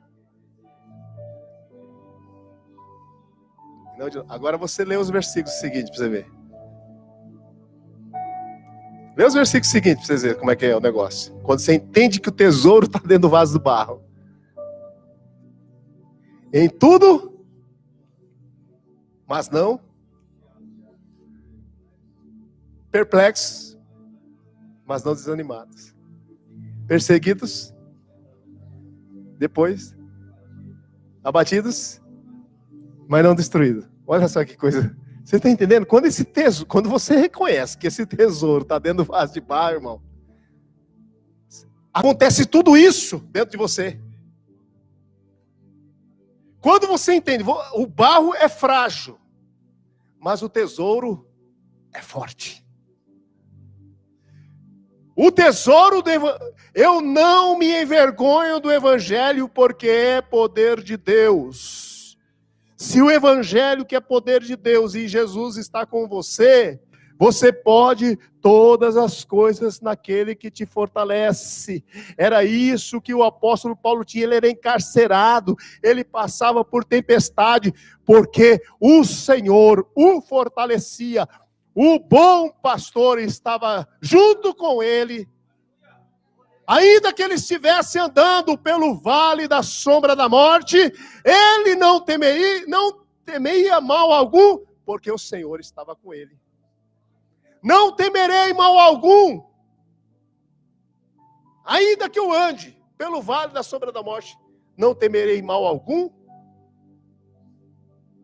Agora você lê os versículos seguintes para você ver. Lê os versículos seguintes para você ver como é que é o negócio. Quando você entende que o tesouro está dentro do vaso do barro. Em tudo, mas não perplexos, mas não desanimados. Perseguidos, depois abatidos, mas não destruídos. Olha só que coisa. Você está entendendo? Quando você reconhece que esse tesouro está dentro do vaso de barro, irmão, acontece tudo isso dentro de você. Quando você entende, o barro é frágil, mas o tesouro é forte. O tesouro eu não me envergonho do evangelho, porque é poder de Deus. Se o evangelho que é poder de Deus e Jesus está com você, você pode todas as coisas naquele que te fortalece. Era isso que o apóstolo Paulo tinha. Ele era encarcerado, ele passava por tempestade, porque o Senhor o fortalecia. O bom pastor estava junto com ele. Ainda que ele estivesse andando pelo vale da sombra da morte, ele não temeria mal algum, porque o Senhor estava com ele. Não temerei mal algum, ainda que eu ande pelo vale da sombra da morte, não temerei mal algum.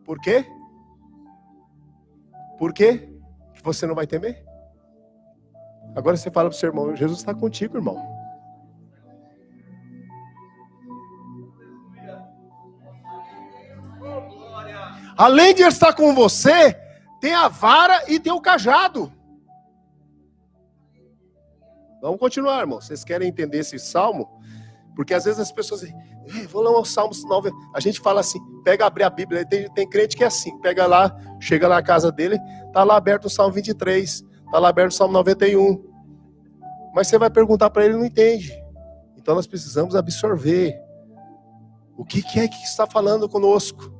Por quê? Por quê que você não vai temer? Agora você fala para o seu irmão, Jesus está contigo, irmão. Além de estar com você, tem a vara e tem o cajado. Vamos continuar, irmão. Vocês querem entender esse salmo? Porque às vezes as pessoas dizem, vou lá ao Salmo 9. A gente fala assim, pega, abre a Bíblia. Tem crente que é assim, pega lá, chega na casa dele, tá lá aberto o Salmo 23, tá lá aberto o Salmo 91. Mas você vai perguntar para ele, não entende. Então nós precisamos absorver. O que é que está falando conosco?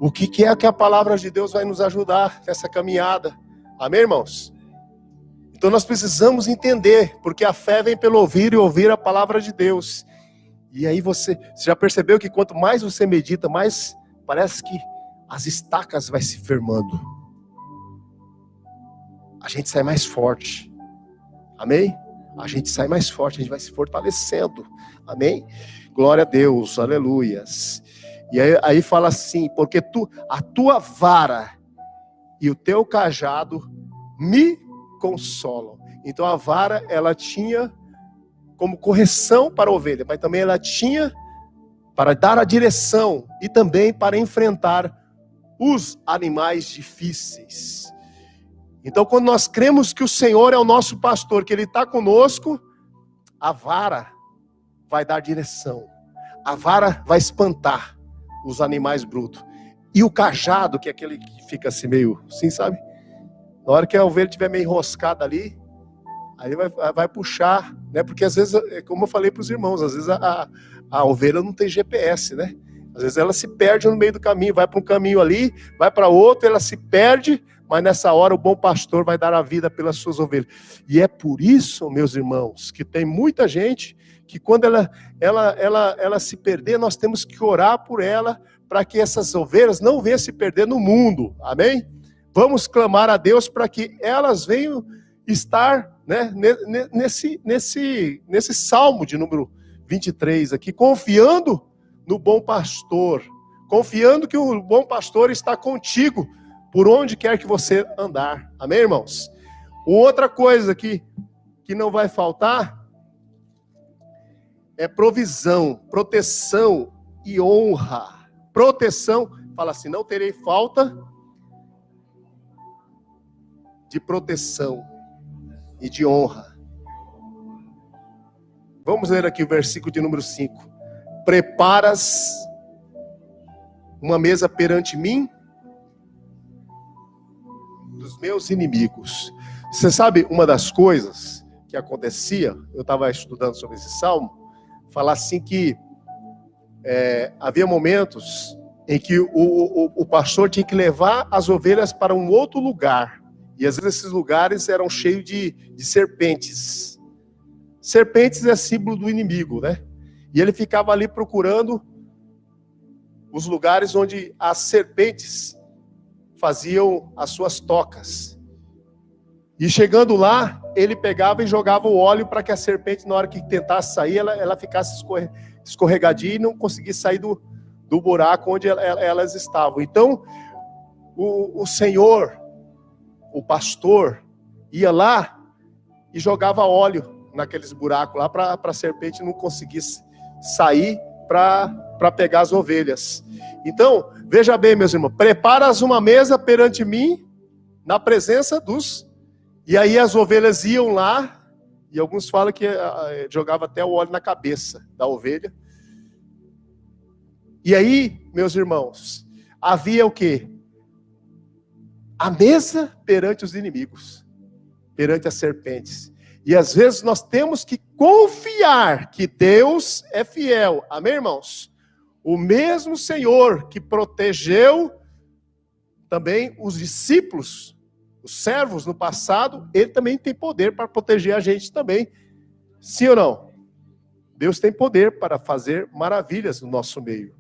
O que é que a palavra de Deus vai nos ajudar nessa caminhada? Amém, irmãos? Então nós precisamos entender, porque a fé vem pelo ouvir e ouvir a palavra de Deus. E aí você já percebeu que quanto mais você medita, mais parece que as estacas vai se firmando. A gente sai mais forte. Amém? A gente sai mais forte, a gente vai se fortalecendo. Amém? Glória a Deus, aleluias. E aí fala assim, porque a tua vara e o teu cajado me consolam. Então a vara, ela tinha como correção para a ovelha, mas também ela tinha para dar a direção e também para enfrentar os animais difíceis. Então, quando nós cremos que o Senhor é o nosso pastor, que Ele está conosco, a vara vai dar direção. A vara vai espantar os animais brutos. E o cajado, que é aquele que fica assim meio, assim, sabe? Na hora que a ovelha estiver meio enroscada ali, aí vai puxar, né? Porque às vezes, como eu falei para os irmãos, às vezes a ovelha não tem GPS, né? Às vezes ela se perde no meio do caminho, vai para um caminho ali, vai para outro, ela se perde, mas nessa hora o bom pastor vai dar a vida pelas suas ovelhas. E é por isso, meus irmãos, que tem muita gente que quando ela se perder, nós temos que orar por ela, para que essas ovelhas não venham se perder no mundo. Amém? Vamos clamar a Deus para que elas venham estar, né, nesse salmo de número 23 aqui, confiando no bom pastor, confiando que o bom pastor está contigo, por onde quer que você andar. Amém, irmãos? Outra coisa que não vai faltar é provisão, proteção e honra. Proteção, fala assim, não terei falta de proteção e de honra. Vamos ler aqui o versículo de número 5. Preparas uma mesa perante mim dos meus inimigos. Você sabe uma das coisas que acontecia, eu estava estudando sobre esse salmo, falar assim que havia momentos em que o pastor tinha que levar as ovelhas para um outro lugar. E às vezes esses lugares eram cheios de serpentes. Serpentes é símbolo do inimigo, né? E ele ficava ali procurando os lugares onde as serpentes faziam as suas tocas. E chegando lá, ele pegava e jogava o óleo para que a serpente, na hora que tentasse sair, ela ficasse escorregadia e não conseguisse sair do buraco onde elas estavam. Então, o Senhor, o pastor, ia lá e jogava óleo naqueles buracos lá para a serpente não conseguisse sair para pegar as ovelhas. Então, veja bem, meus irmãos, preparas uma mesa perante mim, na presença dos... E aí as ovelhas iam lá, e alguns falam que jogava até o óleo na cabeça da ovelha. E aí, meus irmãos, havia o quê? A mesa perante os inimigos, perante as serpentes. E às vezes nós temos que confiar que Deus é fiel. Amém, irmãos? O mesmo Senhor que protegeu também os discípulos, os servos no passado, Ele também tem poder para proteger a gente também. Sim ou não? Deus tem poder para fazer maravilhas no nosso meio.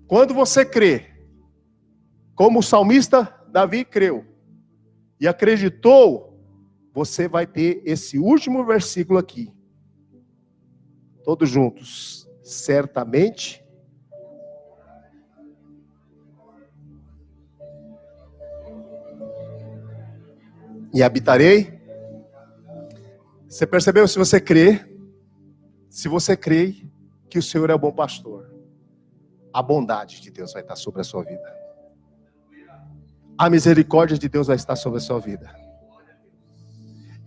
Quando você crê, como o salmista Davi creu, e acreditou, você vai ter esse último versículo aqui. Todos juntos. Certamente e habitarei. Você percebeu? Se você crê que o Senhor é o bom pastor, a bondade de Deus vai estar sobre a sua vida. A misericórdia de Deus vai estar sobre a sua vida.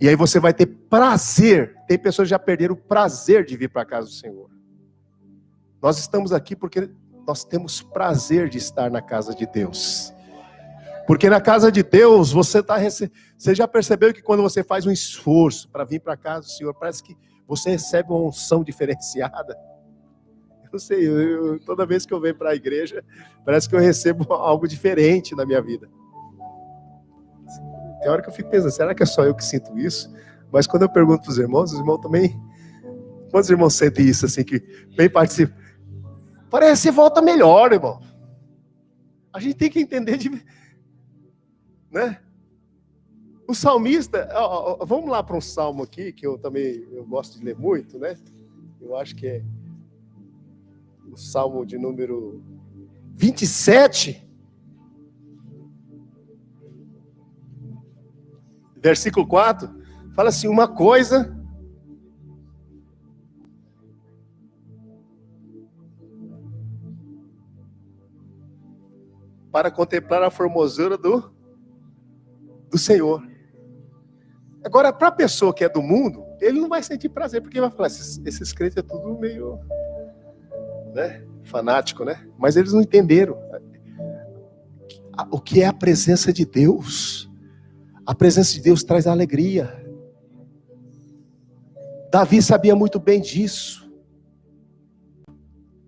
E aí você vai ter prazer. Tem pessoas que já perderam o prazer de vir para a casa do Senhor. Nós estamos aqui porque nós temos prazer de estar na casa de Deus. Porque na casa de Deus, você já percebeu que quando você faz um esforço para vir para a casa do Senhor, parece que você recebe uma unção diferenciada? Eu não sei, toda vez que eu venho para a igreja, parece que eu recebo algo diferente na minha vida. Tem hora que eu fico pensando, será que é só eu que sinto isso? Mas quando eu pergunto para os irmãos também... Quantos irmãos sentem isso, assim, que vem participar? Parece que volta melhor, irmão. A gente tem que entender né? O salmista, vamos lá para um salmo aqui, que eu gosto de ler muito, né? Eu acho que é o salmo de número 27, versículo 4, fala assim, uma coisa para contemplar a formosura do Senhor. Agora, para a pessoa que é do mundo, ele não vai sentir prazer, porque ele vai falar, esses crentes é tudo meio, né, fanático, né? Mas eles não entenderam o que é a presença de Deus. A presença de Deus traz alegria. Davi sabia muito bem disso.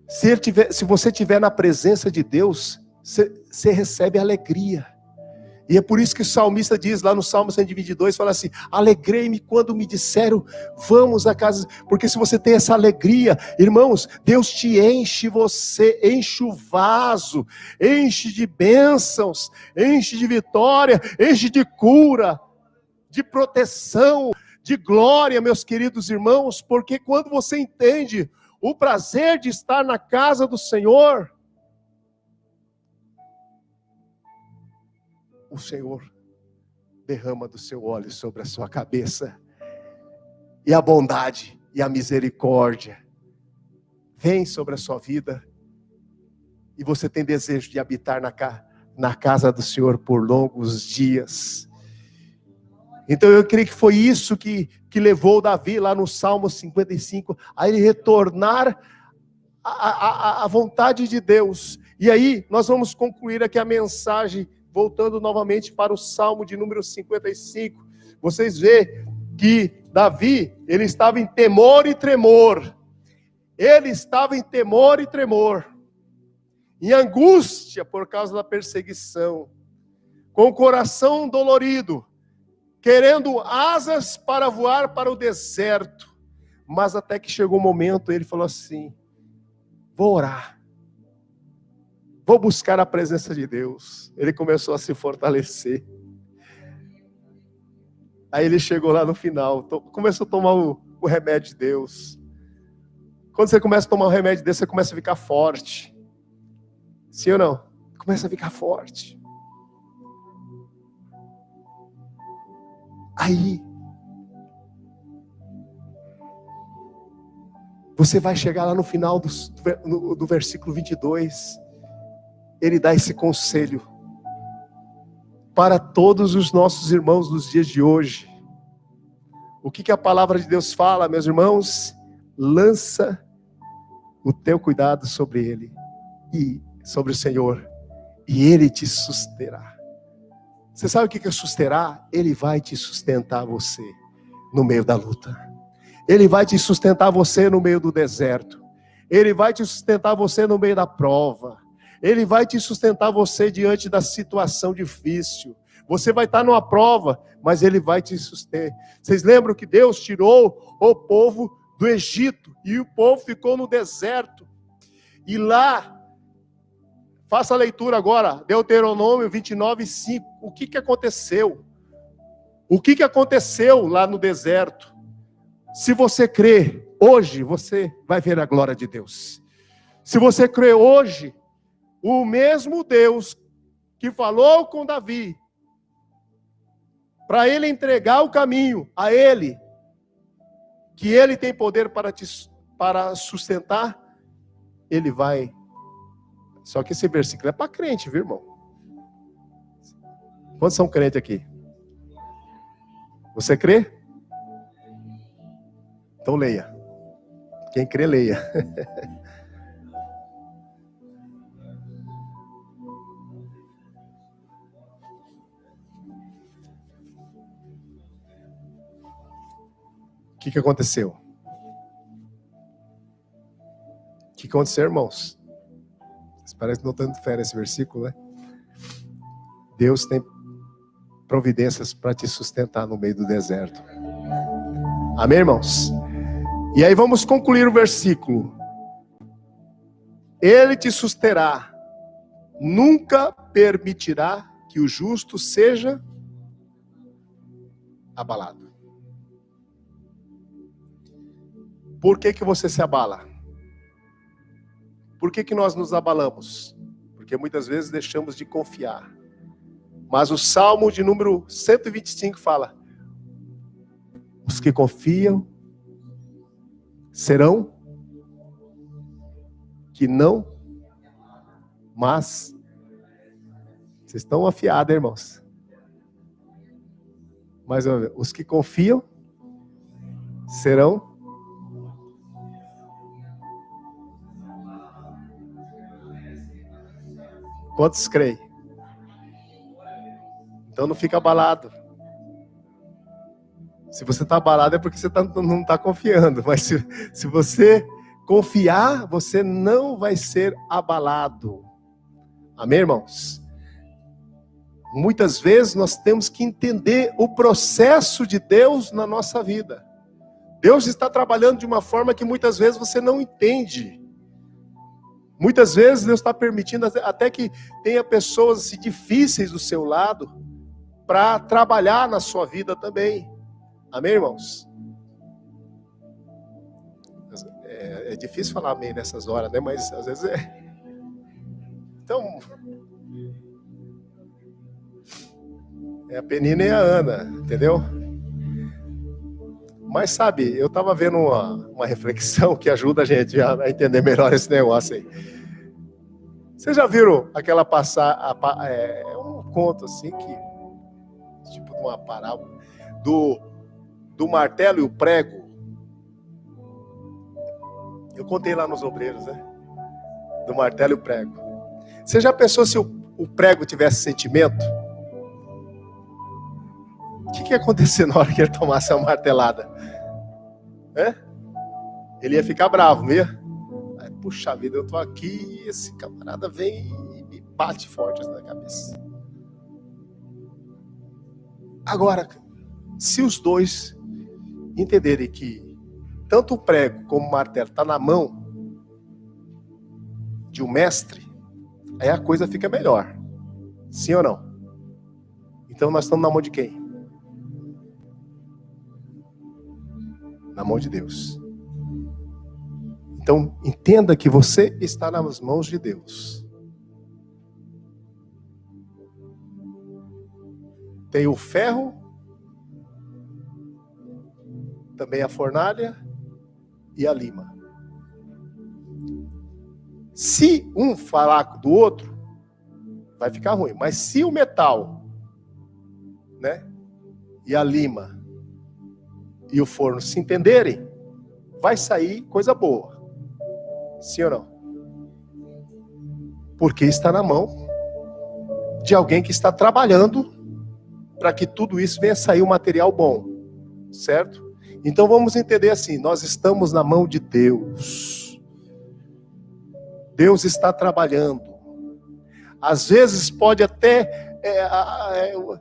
Se você estiver na presença de Deus, você recebe alegria. E é por isso que o salmista diz lá no Salmo 122, fala assim, alegrei-me quando me disseram, vamos à casa, porque se você tem essa alegria, irmãos, Deus te enche, você enche o vaso, enche de bênçãos, enche de vitória, enche de cura, de proteção, de glória, meus queridos irmãos, porque quando você entende o prazer de estar na casa do Senhor, o Senhor derrama do seu óleo sobre a sua cabeça, e a bondade e a misericórdia vem sobre a sua vida, e você tem desejo de habitar na casa do Senhor por longos dias. Então eu creio que foi isso que levou Davi lá no Salmo 55, a ele retornar à vontade de Deus. E aí nós vamos concluir aqui a mensagem, voltando novamente para o Salmo de número 55, vocês veem que Davi, ele estava em temor e tremor. Ele estava em temor e tremor, em angústia por causa da perseguição, com o coração dolorido, querendo asas para voar para o deserto. Mas até que chegou o momento, ele falou assim, vou orar. Vou buscar a presença de Deus. Ele começou a se fortalecer. Aí ele chegou lá no final, começou a tomar o remédio de Deus. Quando você começa a tomar o remédio de Deus, você começa a ficar forte. Sim ou não? Começa a ficar forte. Aí, você vai chegar lá no final do versículo 22, ele dá esse conselho para todos os nossos irmãos dos dias de hoje. O que a palavra de Deus fala, meus irmãos? Lança o teu cuidado sobre ele, e sobre o Senhor, e ele te susterá. Você sabe o que é susterá? Ele vai te sustentar você no meio da luta. Ele vai te sustentar você no meio do deserto. Ele vai te sustentar você no meio da prova. Ele vai te sustentar você diante da situação difícil. Você vai estar numa prova, mas ele vai te sustentar. Vocês lembram que Deus tirou o povo do Egito, e o povo ficou no deserto. E lá, faça a leitura agora, Deuteronômio 29:5. O que aconteceu? O que aconteceu lá no deserto? Se você crê, hoje você vai ver a glória de Deus. Se você crê hoje, o mesmo Deus que falou com Davi, para ele entregar o caminho a ele, que ele tem poder para sustentar, ele vai. Só que esse versículo é para crente, viu, irmão? Quantos são crentes aqui? Você crê? Então leia. Quem crê, leia. O que aconteceu? O que aconteceu, irmãos? Vocês parecem que não estão dando fé nesse versículo, né? Deus tem providências para te sustentar no meio do deserto. Amém, irmãos? E aí vamos concluir o versículo. Ele te susterá, nunca permitirá que o justo seja abalado. Por que você se abala? Por que nós nos abalamos? Porque muitas vezes deixamos de confiar. Mas o Salmo de número 125 fala: os que confiam serão que não, mas vocês estão afiados, irmãos. Mais uma vez, os que confiam serão quantos creem? Então não fica abalado. Se você está abalado é porque você não está confiando. Mas se você confiar, você não vai ser abalado. Amém, irmãos? Muitas vezes nós temos que entender o processo de Deus na nossa vida. Deus está trabalhando de uma forma que muitas vezes você não entende. Muitas vezes Deus está permitindo até que tenha pessoas assim, difíceis do seu lado para trabalhar na sua vida também. Amém, irmãos? É difícil falar amém nessas horas, né? Mas às vezes é. Então, é a Penina e a Ana, entendeu? Mas sabe, eu estava vendo uma reflexão que ajuda a gente a entender melhor esse negócio aí. Vocês já viram aquela passagem, um conto assim, tipo de uma parábola, do martelo e o prego? Eu contei lá nos obreiros, né? Do martelo e o prego. Você já pensou se o prego tivesse sentimento? O que ia acontecer na hora que ele tomasse uma martelada? Ele ia ficar bravo, não ia? Aí, puxa vida, eu tô aqui e esse camarada vem e me bate forte na cabeça. Agora, se os dois entenderem que tanto o prego como o martelo está na mão de um mestre, aí a coisa fica melhor. Sim ou não? Então nós estamos na mão de quem? Na mão de Deus. Então entenda que você está nas mãos de Deus. Tem o ferro, também a fornalha e a lima. Se um falar do outro, vai ficar ruim. Mas se o metal, né, e a lima e o forno se entenderem, vai sair coisa boa. Sim ou não? Porque está na mão de alguém que está trabalhando para que tudo isso venha sair um material bom. Certo? Então vamos entender assim, nós estamos na mão de Deus. Deus está trabalhando. Às vezes pode até...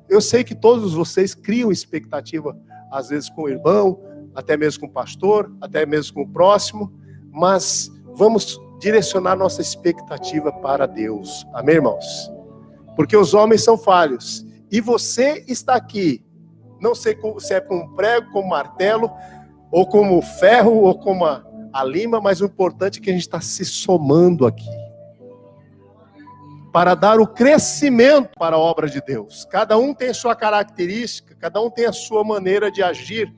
eu sei que todos vocês criam expectativa, às vezes com o irmão, até mesmo com o pastor, até mesmo com o próximo, mas vamos direcionar nossa expectativa para Deus. Amém, irmãos? Porque os homens são falhos. E você está aqui. Não sei se é com um prego, com um martelo, ou como ferro, ou como a lima, mas o importante é que a gente está se somando aqui. Para dar o crescimento para a obra de Deus. Cada um tem a sua característica, cada um tem a sua maneira de agir,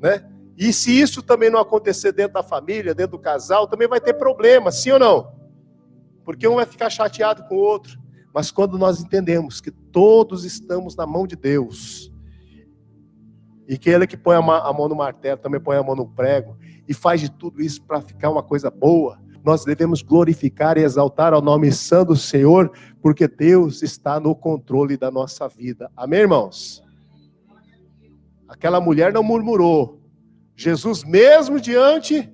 né? E se isso também não acontecer dentro da família, dentro do casal, também vai ter problema, sim ou não? Porque um vai ficar chateado com o outro. Mas quando nós entendemos que todos estamos na mão de Deus, E que ele que põe a mão no martelo, também põe a mão no prego, e faz de tudo isso para ficar uma coisa boa. Nós devemos glorificar e exaltar ao nome santo do Senhor, porque Deus está no controle da nossa vida. Amém, irmãos? Aquela mulher não murmurou. Jesus, mesmo diante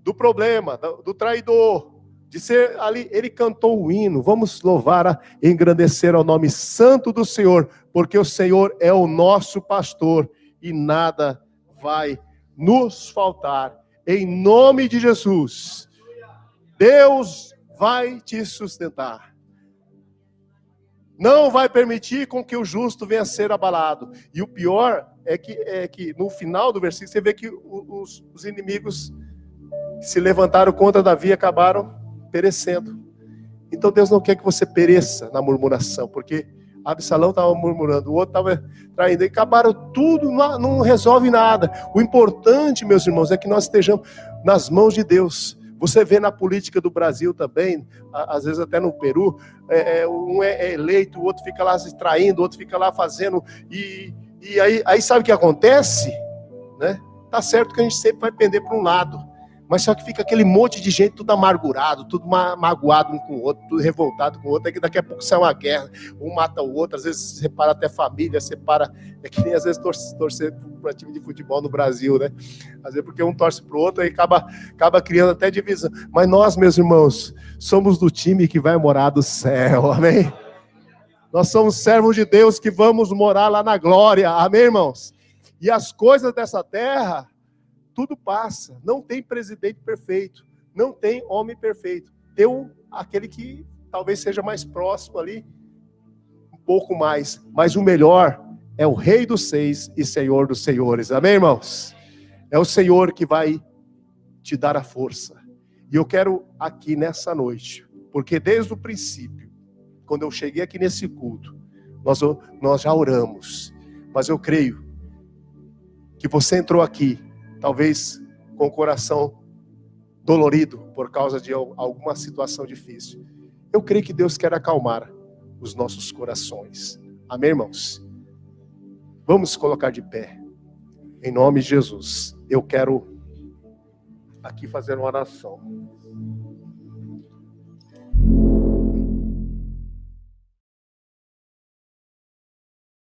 do problema, do traidor, de ser ali, ele cantou o hino. Vamos louvar e engrandecer ao nome santo do Senhor, porque o Senhor é o nosso pastor e nada vai nos faltar. Em nome de Jesus, Deus vai te sustentar. Não vai permitir com que o justo venha a ser abalado. E o pior é que no final do versículo você vê que os inimigos que se levantaram contra Davi acabaram perecendo. Então Deus não quer que você pereça na murmuração, porque Absalão estava murmurando, o outro estava traindo, e acabaram tudo, não resolve nada. O importante, meus irmãos, é que nós estejamos nas mãos de Deus. Você vê na política do Brasil também, às vezes até no Peru, um é eleito, o outro fica lá se traindo, o outro fica lá fazendo, e aí sabe o que acontece? Né? Tá certo que a gente sempre vai pender para um lado, mas só que fica aquele monte de gente tudo amargurado, tudo magoado um com o outro, tudo revoltado com o outro, daqui a pouco sai uma guerra, um mata o outro, às vezes separa até família, separa, é que nem às vezes torcer para time de futebol no Brasil, né? Às vezes porque um torce para o outro e acaba criando até divisão. Mas nós, meus irmãos, somos do time que vai morar do céu, amém? Nós somos servos de Deus que vamos morar lá na glória, amém, irmãos? E as coisas dessa terra, tudo passa, não tem presidente perfeito, não tem homem perfeito. Tem aquele que talvez seja mais próximo ali, um pouco mais, mas o melhor é o Rei dos Seis e Senhor dos Senhores, amém, irmãos? É o Senhor que vai te dar a força. E eu quero aqui nessa noite, porque desde o princípio, quando eu cheguei aqui nesse culto, nós já oramos, mas eu creio que você entrou aqui, talvez com o coração dolorido por causa de alguma situação difícil. Eu creio que Deus quer acalmar os nossos corações. Amém, irmãos? Vamos colocar de pé. Em nome de Jesus. Eu quero aqui fazer uma oração.